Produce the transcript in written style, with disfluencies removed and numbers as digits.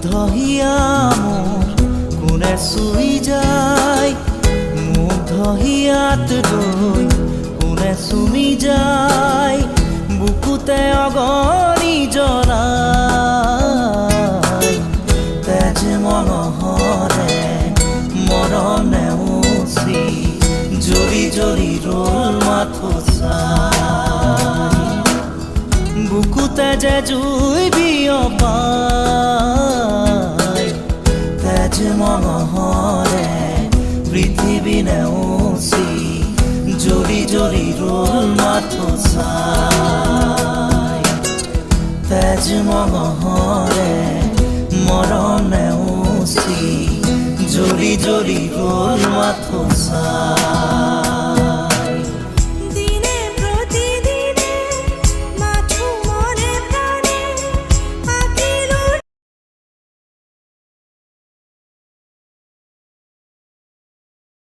মুগ্ধহিয়া মোৰ কোনে চুই যায়, মুগ্ধহিয়াত ৰৈ কোনে চুমি যায়, বুকুতে অগণি জ্বলাই। তেজ মঙহৰে মৰম নেওচি জ্বলি জ্বলি ৰ'ল মাথো চাই, বুকুতে যে জুই বিয়পাই। তেজ মঙহৰে পৃথিৱী নেওচি জ্বলি জ্বলি ৰ'ল মাথো চাই। তেজ মঙহৰে মৰম নেওচি জ্বলি জ্বলি ৰ'ল মাথো চাই।